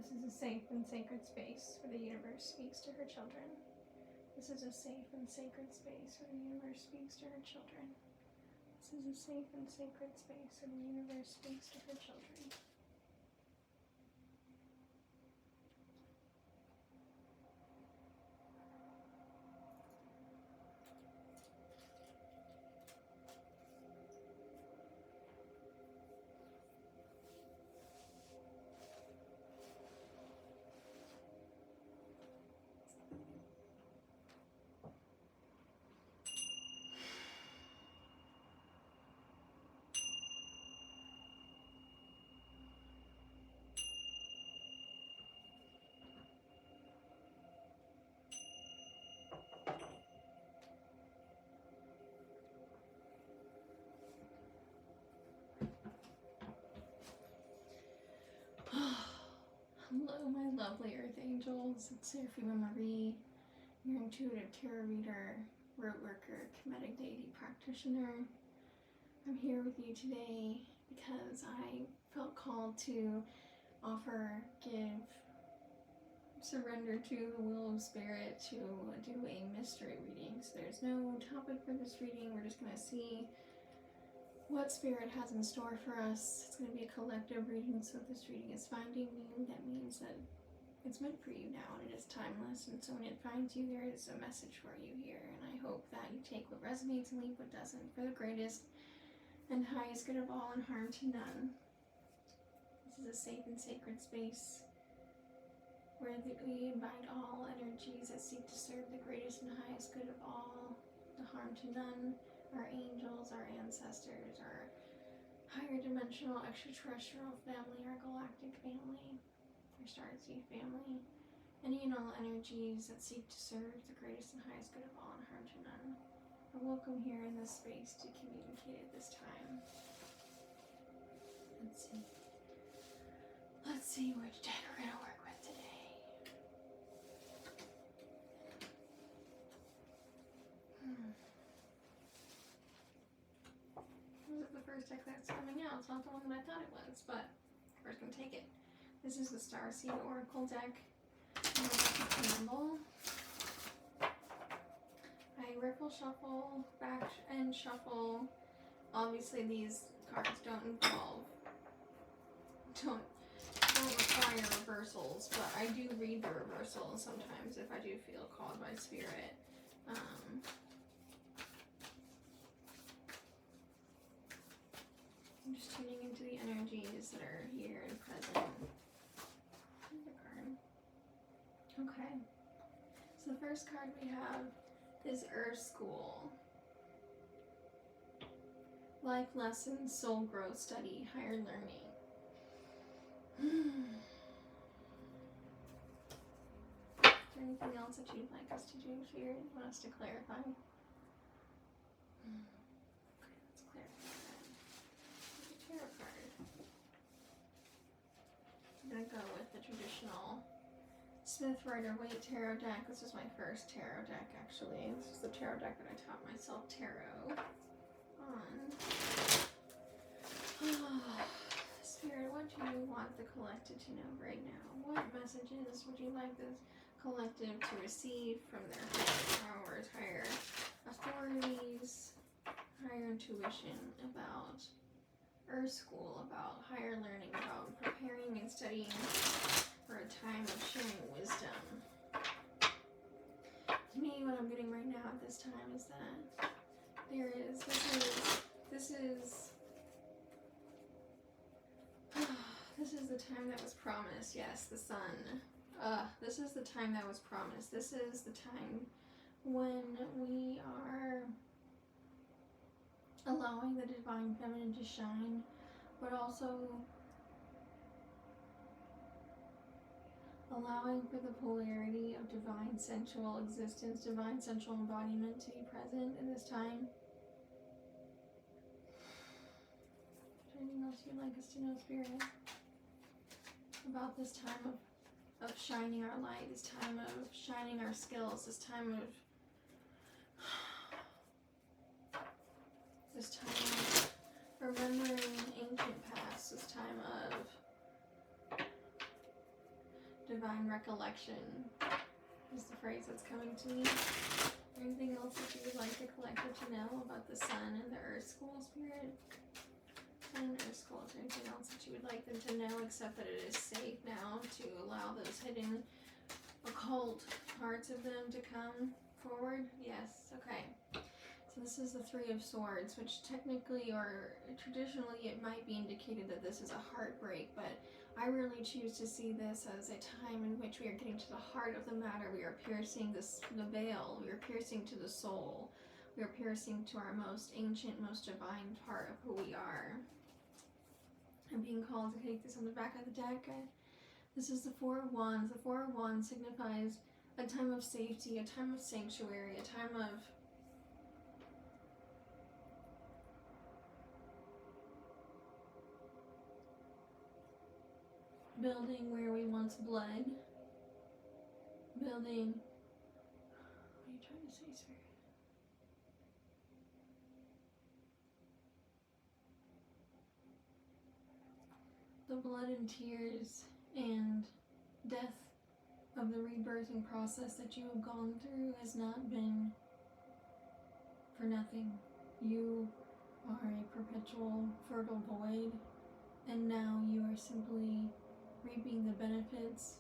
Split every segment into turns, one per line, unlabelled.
This is a safe and sacred space where the universe speaks to her children. This is a safe and sacred space where the universe speaks to her children. This is a safe and sacred space where the universe speaks to her children. Hello, my lovely Earth Angels. It's Serafima Marie, your intuitive tarot reader, root worker, Kemetic deity practitioner. I'm here with you today because I felt called to surrender to the will of Spirit to do a mystery reading. So there's no topic for this reading. We're just going to see what Spirit has in store for us. It's going to be a collective reading, so if this reading is finding you, that means that it's meant for you now, and it is timeless, and so when it finds you, there is a message for you here, and I hope that you take what resonates and leave what doesn't, for the greatest and highest good of all and harm to none. This is a safe and sacred space where we invite all energies that seek to serve the greatest and highest good of all, the harm to none, our angels, our ancestors, our higher dimensional extraterrestrial family, our galactic family, our starseed family, any and all energies that seek to serve the greatest and highest good of all and harm to none are welcome here in this space to communicate at this time. Let's see which deck we're going to work with today. This is the first deck that's coming out. It's not the one that I thought it was, but we're just going to take it. This is the Starseed Oracle deck. I'm going to handle. I riffle, shuffle, back and shuffle. Obviously these cards don't require reversals, but I do read the reversals sometimes if I do feel called by Spirit. I'm just tuning into the energies that are here and present. Okay. So the first card we have is Earth School. Life lessons, soul growth, study, higher learning. Is there anything else that you'd like us to do, Spirit? You want us to clarify? Okay, let's clarify that. The tarot card. I'm gonna go with the traditional Smith Rider-Waite tarot deck. This is my first tarot deck, actually. This is the tarot deck that I taught myself tarot on. Spirit, what do you want the collective to know right now? What messages would you like the collective to receive from their higher powers, higher authorities, higher intuition about Earth School, about higher learning, about preparing and studying for a time of sharing wisdom? To me, what I'm getting right now at this time is that this is the time that was promised. Yes, the sun. This is the time that was promised. This is the time when we are allowing the divine feminine to shine, but also allowing for the polarity of divine sensual existence, divine sensual embodiment to be present in this time. Is there anything else you'd like us to know, Spirit, about this time of shining our light, this time of shining our skills, this time of remembering ancient past, this time of divine recollection is the phrase that's coming to me. Anything else that you would like the collective to know about the sun and the earth school spirit? Sun and earth school, is there anything else that you would like them to know except that it is safe now to allow those hidden occult parts of them to come forward? Yes, okay. So this is the Three of Swords, which technically or traditionally it might be indicated that this is a heartbreak, but I really choose to see this as a time in which we are getting to the heart of the matter. We are piercing the veil, we are piercing to the soul, we are piercing to our most ancient, most divine part of who we are. I'm being called to take this on the back of the deck. This is the Four of Wands. The Four of Wands signifies a time of safety, a time of sanctuary, a time of building where we once bled. Building. What are you trying to say, Spirit? The blood and tears and death of the rebirthing process that you have gone through has not been for nothing. You are a perpetual fertile void, and now you are simply reaping the benefits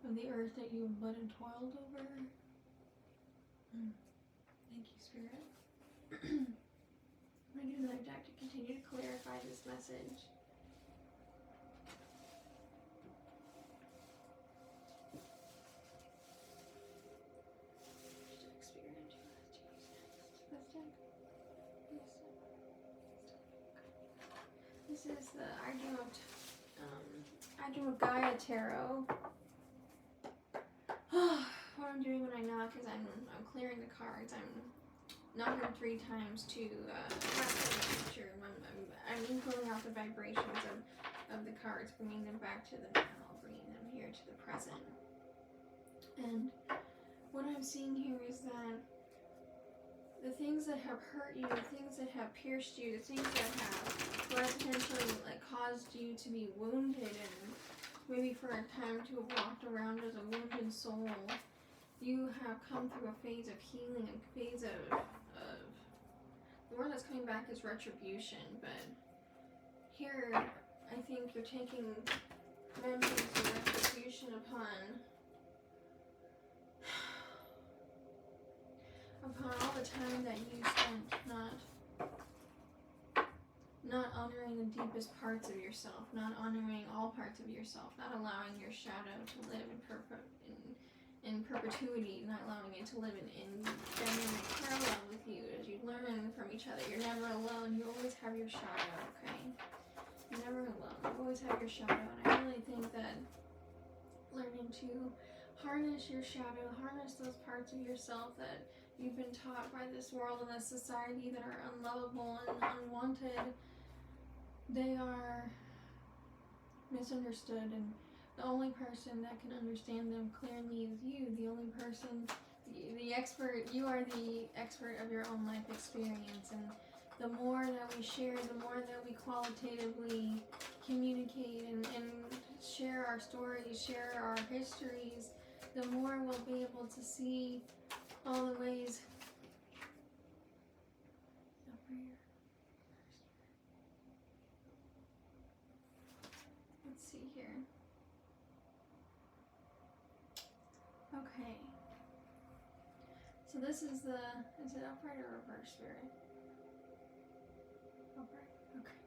of the earth that you have bled and toiled over. Thank you, Spirit. I get another deck to continue to clarify this message. This is the I Dream of Gaia Tarot. What I'm doing when I knock is I'm clearing the cards. I'm knocking 3 times to pass the future. I'm pulling out the vibrations of the cards, bringing them back to the now, bringing them here to the present. And what I'm seeing here is that the things that have hurt you, the things that have pierced you, the things that have potentially caused you to be wounded and maybe for a time to have walked around as a wounded soul, you have come through a phase of healing, a phase of the word that's coming back is retribution, but here I think you're taking memories of retribution upon all the time that you spent not honoring the deepest parts of yourself, not honoring all parts of yourself, not allowing your shadow to live in perpetuity, not allowing it to live in dynamic parallel with you as you learn from each other. You're never alone. You always have your shadow, okay? You're never alone. You always have your shadow. And I really think that learning to harness your shadow, harness those parts of yourself that you've been taught by this world and this society that are unlovable and unwanted, they are misunderstood, and the only person that can understand them clearly is you. The only person, the expert, you are the expert of your own life experience. And the more that we share, the more that we qualitatively communicate and share our stories, share our histories, the more we'll be able to see all the ways. Let's see here. Okay. So this is is it upright or reverse, Spirit? Upright. Okay.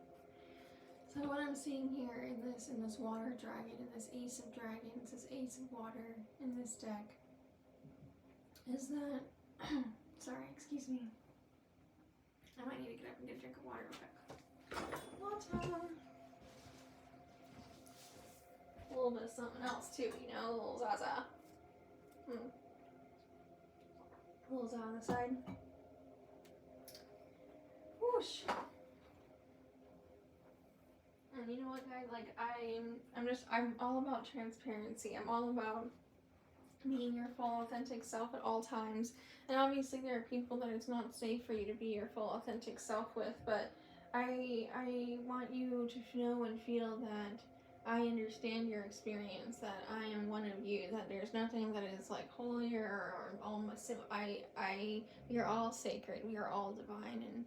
So what I'm seeing here in this water dragon, in this ace of dragons, this ace of water in this deck, is that, sorry, excuse me. I might need to get up and get a drink of water real quick. Water. A little bit of something else too, you know, a little Zaza. A little Zaza on the side. Whoosh. And you know what, guys, I'm all about transparency. I'm all about being your full authentic self at all times. And obviously there are people that it's not safe for you to be your full authentic self with, but I want you to know and feel that I understand your experience, that I am one of you, that there's nothing that is like holier or almost, we are all sacred, we are all divine, and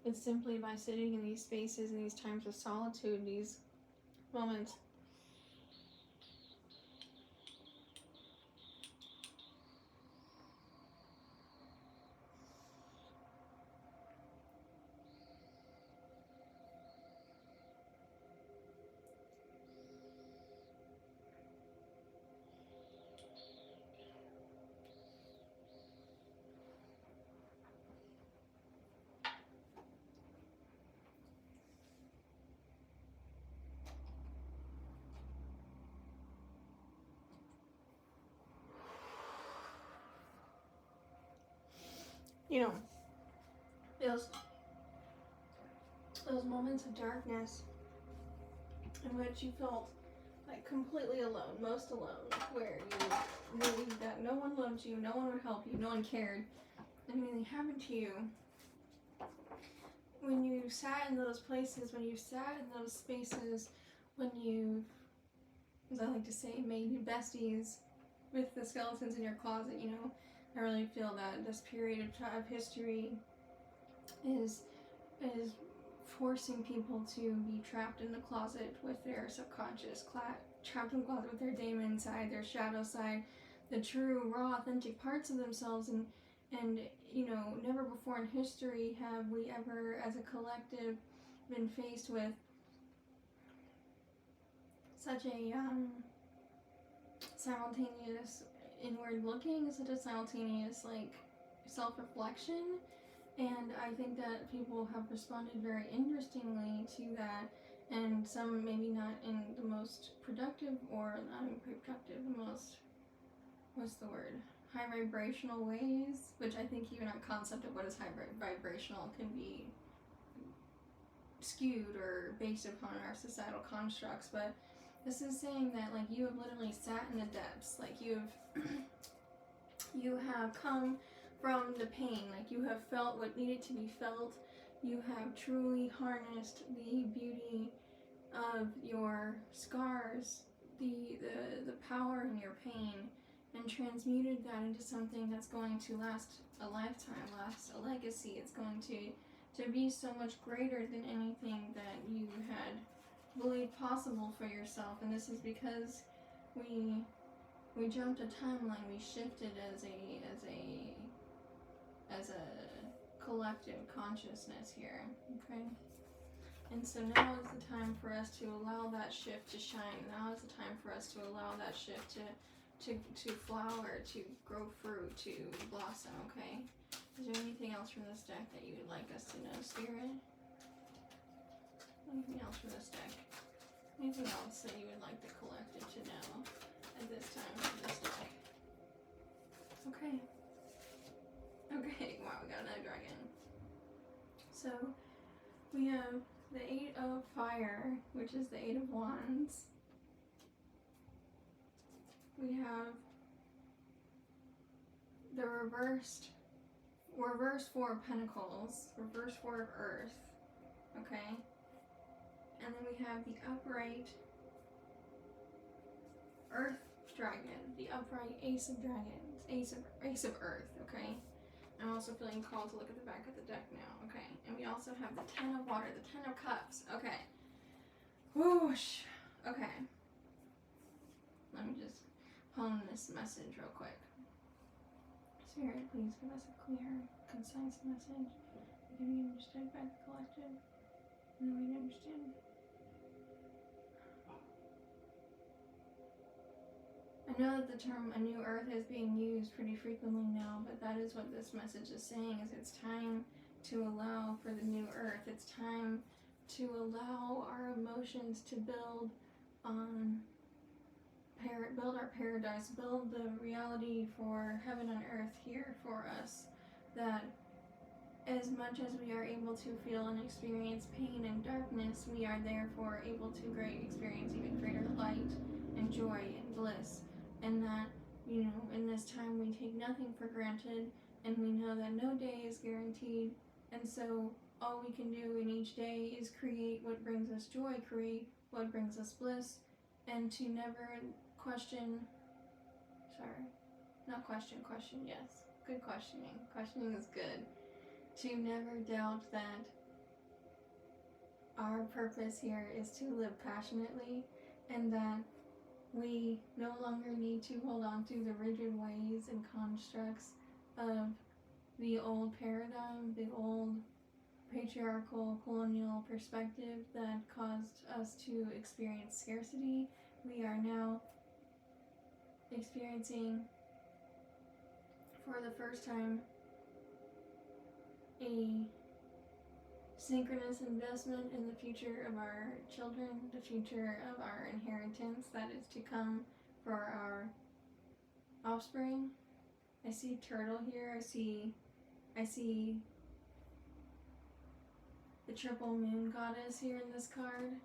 it's simply by sitting in these spaces, in these times of solitude, these moments. You know, those moments of darkness in which you felt like completely alone, most alone, where you believed that no one loved you, no one would help you, no one cared, and anything happened to you. When you sat in those places, when you sat in those spaces, when you, as I like to say, made new besties with the skeletons in your closet, you know, I really feel that this period of history is forcing people to be trapped in the closet with their subconscious, trapped in the closet with their daemon side, their shadow side, the true, raw, authentic parts of themselves. And you know, never before in history have we ever, as a collective, been faced with such a simultaneous inward looking, such a simultaneous like self-reflection. And I think that people have responded very interestingly to that, and some maybe not in the most productive, or not even productive, the most, what's the word, high vibrational ways, which I think even our concept of what is high vibrational can be skewed or based upon our societal constructs. But this is saying that like you have literally sat in the depths, like you have come from the pain, like you have felt what needed to be felt, you have truly harnessed the beauty of your scars, the power in your pain, and transmuted that into something that's going to last a lifetime, last a legacy. It's going to be so much greater than anything that you had believed possible for yourself. And this is because we jumped a timeline, we shifted as a collective consciousness here, okay? And so now is the time for us to allow that shift to shine. Now is the time for us to allow that shift to flower, to grow fruit, to blossom, okay? Is there anything else from this deck that you would like us to know, Spirit? Anything else from this deck? Anything else that you would like the collective to know at this time from this deck? Okay. Okay, wow, we got another dragon. So, we have the 8 of Fire, which is the 8 of Wands. We have the reversed 4 of Pentacles, reversed 4 of Earth, okay? And then we have the upright Earth Dragon, the upright Ace of Dragons, Ace of Earth, okay? I'm also feeling called to look at the back of the deck now, okay? And we also have the 10 of Water, the 10 of Cups, okay? Whoosh, okay. Let me just hone this message real quick. Spirit, please give us a clear, concise message that can be understood by the collective, and we understand. I know that the term a new earth is being used pretty frequently now, but that is what this message is saying, is it's time to allow for the new earth. It's time to allow our emotions to build our paradise, build the reality for heaven and earth here for us, that as much as we are able to feel and experience pain and darkness, we are therefore able to experience even greater light and joy and bliss. And that, you know, in this time we take nothing for granted, and we know that no day is guaranteed, and so all we can do in each day is create what brings us joy, create what brings us bliss, and to never question, yes, good questioning is good, to never doubt that our purpose here is to live passionately, and that we no longer need to hold on to the rigid ways and constructs of the old paradigm, the old patriarchal colonial perspective that caused us to experience scarcity. We are now experiencing, for the first time, a synchronous investment in the future of our children, the future of our inheritance that is to come for our offspring. I see turtle here. I see the triple moon goddess here in this card.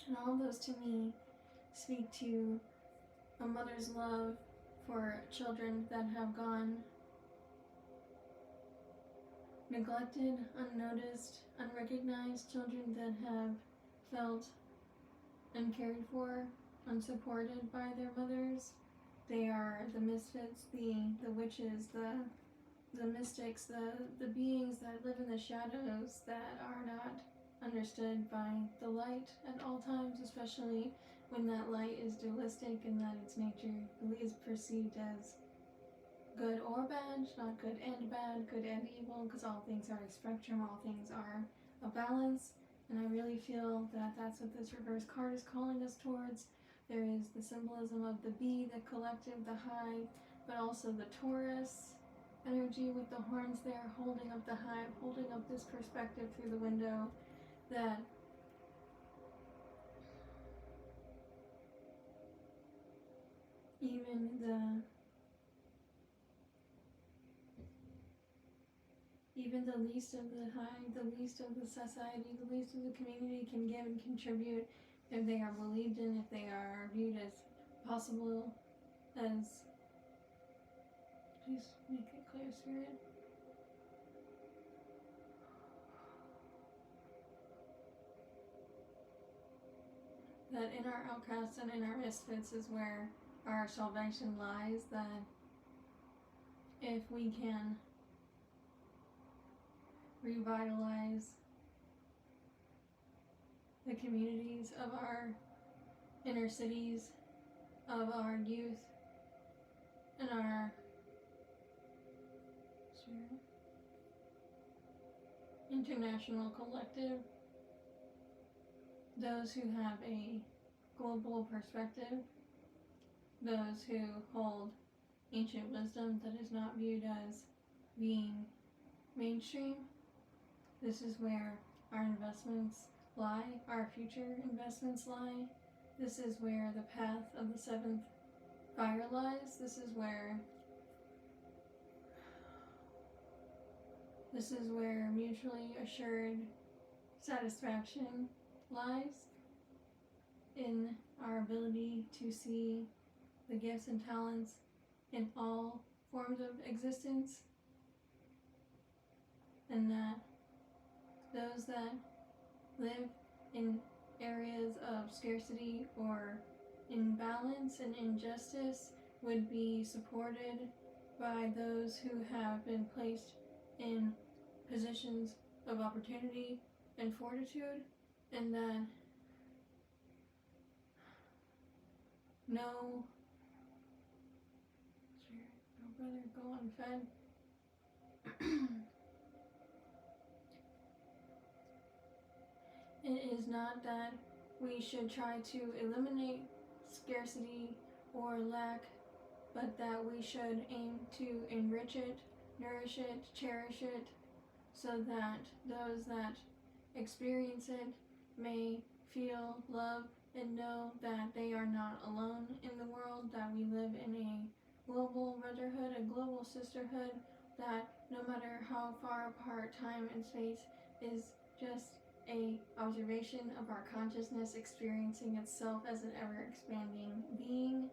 And all of those to me speak to a mother's love for children that have gone neglected, unnoticed, unrecognized, children that have felt uncared for, unsupported by their mothers. They are the misfits, the witches, the mystics, the beings that live in the shadows that are not understood by the light at all times, especially when that light is dualistic and that its nature is perceived as good or bad, not good and bad, good and evil, because all things are a spectrum, all things are a balance. And I really feel that that's what this reverse card is calling us towards. There is the symbolism of the bee, the collective, the hive, but also the Taurus energy with the horns there, holding up the hive, holding up this perspective through the window, that even the least of the hive, the least of the society, the least of the community can give and contribute if they are believed in, if they are viewed as possible, as, please make it clear, Spirit. That in our outcasts and in our misfits is where our salvation lies, that if we can revitalize the communities of our inner cities, of our youth, and our international collective, those who have a global perspective, those who hold ancient wisdom that is not viewed as being mainstream. This is where our investments lie, our future investments lie. This is where the path of the seventh fire lies. This is where mutually assured satisfaction lies, in our ability to see the gifts and talents in all forms of existence, and that those that live in areas of scarcity or imbalance and injustice would be supported by those who have been placed in positions of opportunity and fortitude, and that no brother go unfed. It is not that we should try to eliminate scarcity or lack, but that we should aim to enrich it, nourish it, cherish it, so that those that experience it may feel love and know that they are not alone in the world, that we live in a global brotherhood, a global sisterhood, that no matter how far apart time and space is just a observation of our consciousness experiencing itself as an ever-expanding being,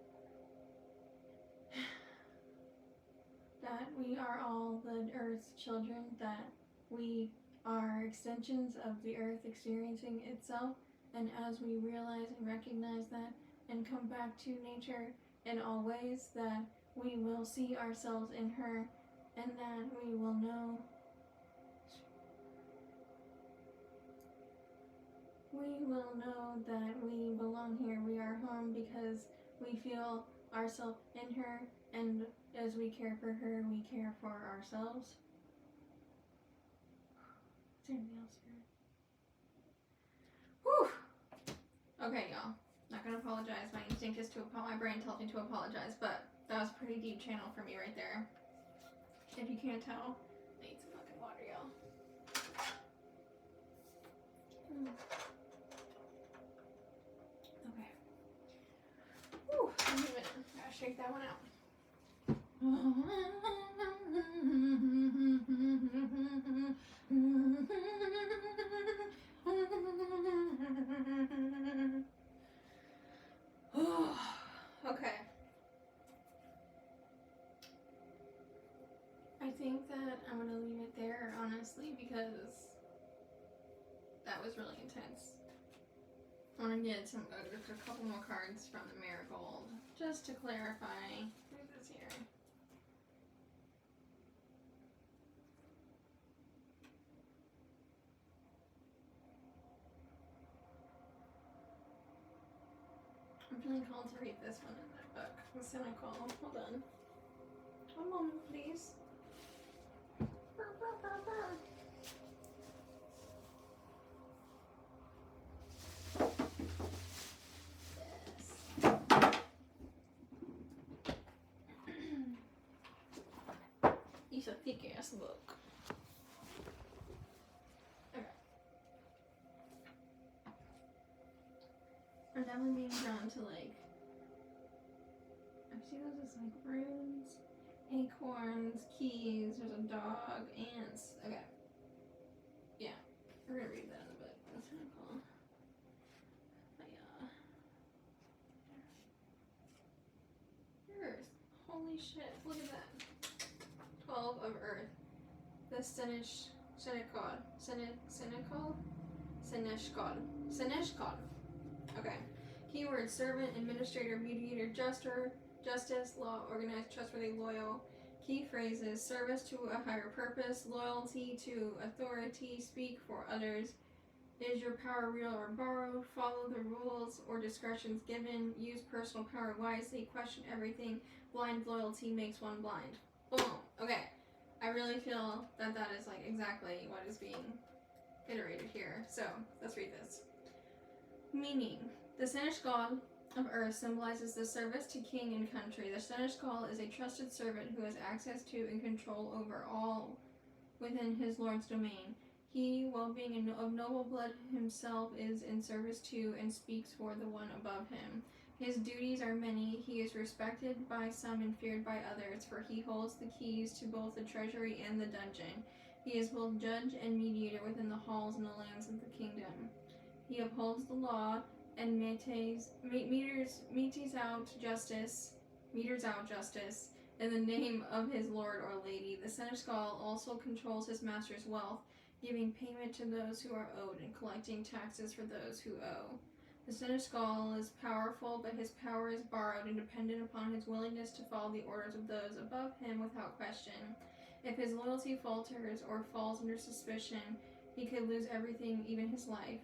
that we are all the Earth's children, that we are extensions of the Earth experiencing itself, And as we realize and recognize that and come back to nature in all ways, that we will see ourselves in her, and that we will know that we belong here. We are home because we feel ourselves in her, and as we care for her, we care for ourselves. Is there anything else here? Whew! Okay, y'all. Not gonna apologize. My instinct is to my brain tells me to apologize, but that was a pretty deep channel for me right there. If you can't tell, I need some fucking water, y'all. Okay. Whew, wait a minute. Gotta shake that one out. Okay. I think that I'm gonna leave it there, honestly, because that was really intense. I want to get a couple more cards from the Marigold, just to clarify who this here. I'm feeling called to read this one in that book, The Cynical. Hold on. One moment, please. Burr, burr, burr, burr. It's a thick ass book. Okay. I'm definitely being drawn to like, I see those as like runes, acorns, keys, there's a dog, ants. Okay. Yeah, we're gonna read that in a bit. That's kind of cool. Earth. Holy shit, look at that. 12 of Earth. The Seneshkod. Okay. Keyword: servant, administrator, mediator, justice, law, organized, trustworthy, loyal. Key phrases: service to a higher purpose, loyalty to authority, speak for others. Is your power real or borrowed? Follow the rules or discretions given. Use personal power wisely. Question everything. Blind loyalty makes one blind. Boom. Okay. I really feel that that is like exactly what is being iterated here. So let's read this. Meaning: the Seneshkal of Earth symbolizes the service to king and country. The Seneshkal is a trusted servant who has access to and control over all within his lord's domain. He, while being of noble blood himself, is in service to and speaks for the one above him. His duties are many. He is respected by some and feared by others, for he holds the keys to both the treasury and the dungeon. He is both judge and mediator within the halls and the lands of the kingdom. He upholds the law and meters out justice in the name of his lord or lady. The Seneshkal also controls his master's wealth, giving payment to those who are owed and collecting taxes for those who owe. The Seneshkal is powerful, but his power is borrowed and dependent upon his willingness to follow the orders of those above him without question. If his loyalty falters or falls under suspicion, he could lose everything, even his life.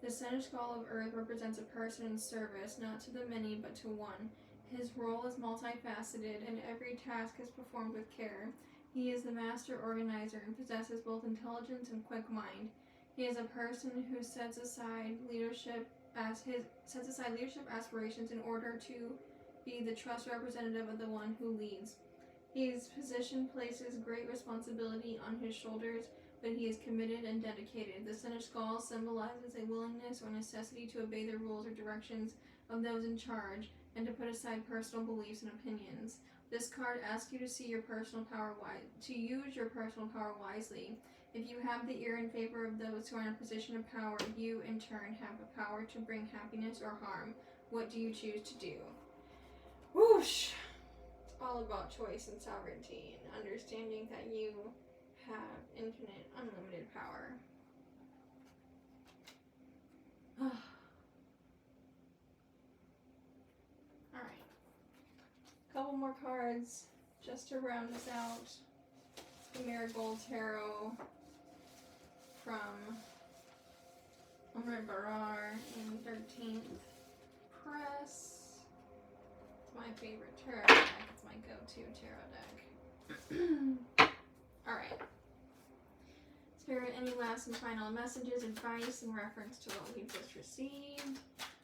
The Seneshkal of Earth represents a person in service, not to the many, but to one. His role is multifaceted, and every task is performed with care. He is the master organizer and possesses both intelligence and quick mind. He is a person who sets aside leadership aspirations in order to be the trust representative of the one who leads. His position places great responsibility on his shoulders, but he is committed and dedicated. The Seneshkal symbolizes a willingness or necessity to obey the rules or directions of those in charge and to put aside personal beliefs and opinions. This card asks you to use your personal power wisely. If you have the ear in favor of those who are in a position of power, you in turn have the power to bring happiness or harm. What do you choose to do? Whoosh! It's all about choice and sovereignty and understanding that you have infinite, unlimited power. couple more cards just to round us out. The Marigold Tarot from Amrit Barar in 13th Press. It's my favorite tarot deck. It's my go-to tarot deck. Alright. Spirit, any last and final messages, advice in reference to what we've just received?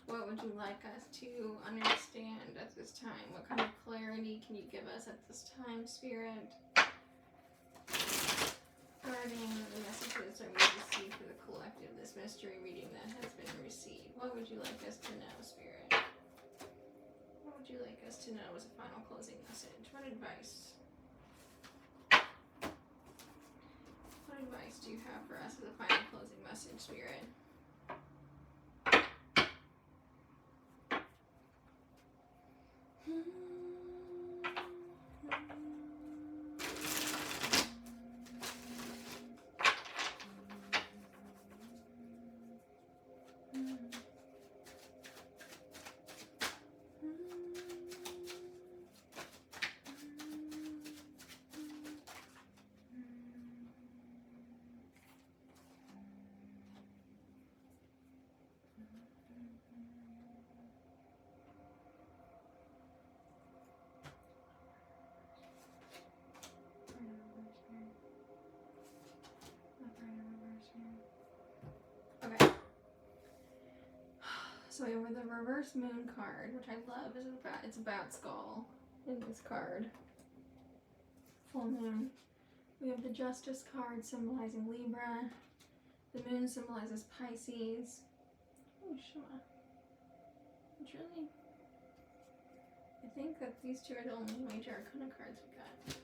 What would you like us to understand at this time? What kind of clarity can you give us at this time, Spirit? Regarding the messages that we received for the collective, this mystery reading that has been received. What would you like us to know, Spirit? What would you like us to know as a final closing message? What advice? What advice do you have for us as a final closing message, Spirit? Okay. So we have the reverse moon card, which I love. It's a bat skull in this card. Full moon. We have the Justice card symbolizing Libra. The moon symbolizes Pisces. Oh, Shema. Which really? I think that these two are the only major arcana cards we got.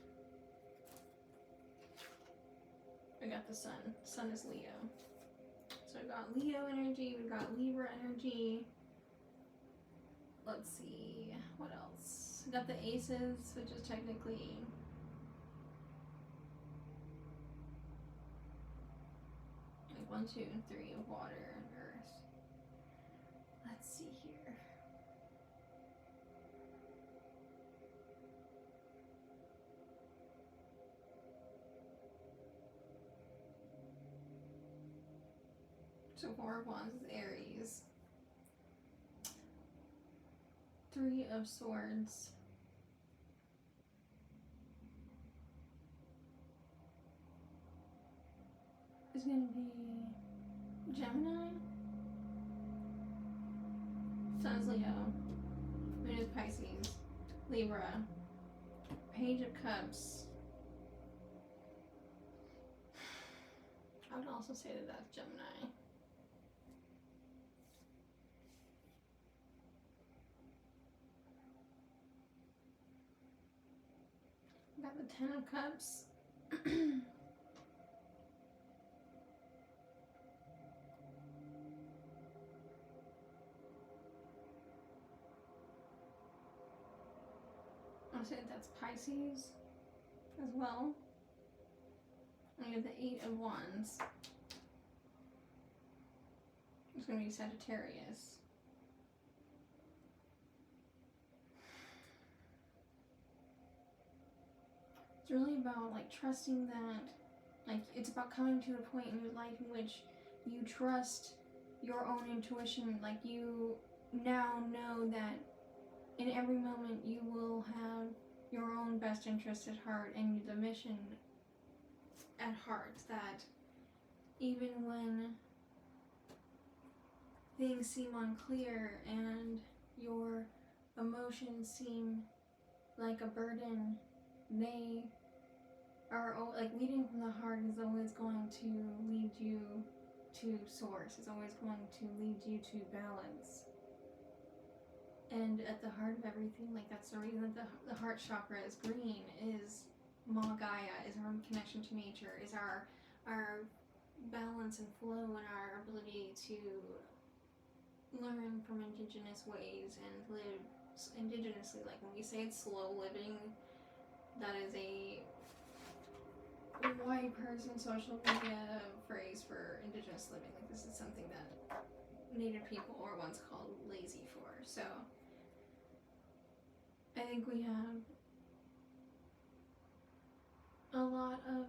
We got the sun. Sun is Leo. So we've got Leo energy, we've got Libra energy. Let's see, what else? We got the aces, which is technically like 1, 2, and 3 of water and earth. Let's see here. So 4 of Wands is Aries. 3 of Swords. Is going to be Gemini. Sun is Leo. Moon is Pisces. Libra. Page of Cups. I would also say that that's Gemini. Got the 10 of Cups. I'll say that's Pisces as well. And you have the 8 of Wands. It's going to be Sagittarius. It's really about like trusting that, like it's about coming to a point in your life in which you trust your own intuition. Like you now know that in every moment you will have your own best interest at heart and the mission at heart. That even when things seem unclear and your emotions seem like a burden, they are like leading from the heart is always going to lead you to source, is always going to lead you to balance. And at the heart of everything, like that's the reason that the heart chakra is green, is Ma Gaia, is our connection to nature, is our balance and flow and our ability to learn from indigenous ways and live indigenously. Like when we say it's slow living, that is a white person social media phrase for indigenous living. Like this is something that Native people were once called lazy for. So I think we have lot of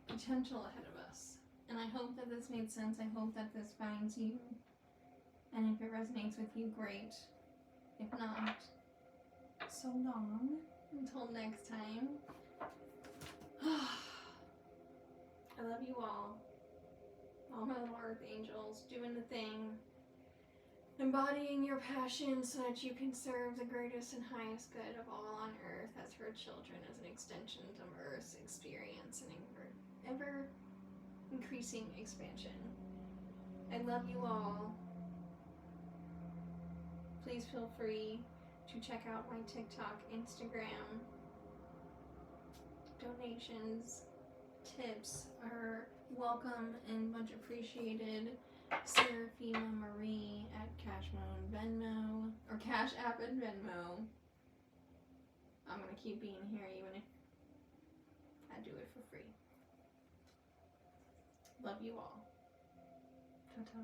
potential ahead of us. And I hope that this made sense. I hope that this finds you. And if it resonates with you, great. If not, so long. Until next time. I love you all. All my little earth angels doing the thing. Embodying your passion so that you can serve the greatest and highest good of all on earth as her children, as an extension of Earth's experience and ever increasing expansion. I love you all. Please feel free to check out my TikTok, Instagram. Donations, tips are welcome and much appreciated. Serafina Marie at Cashmo and Venmo, or Cash App and Venmo. I'm gonna keep being here even if I do it for free. Love you all. Ta-ta.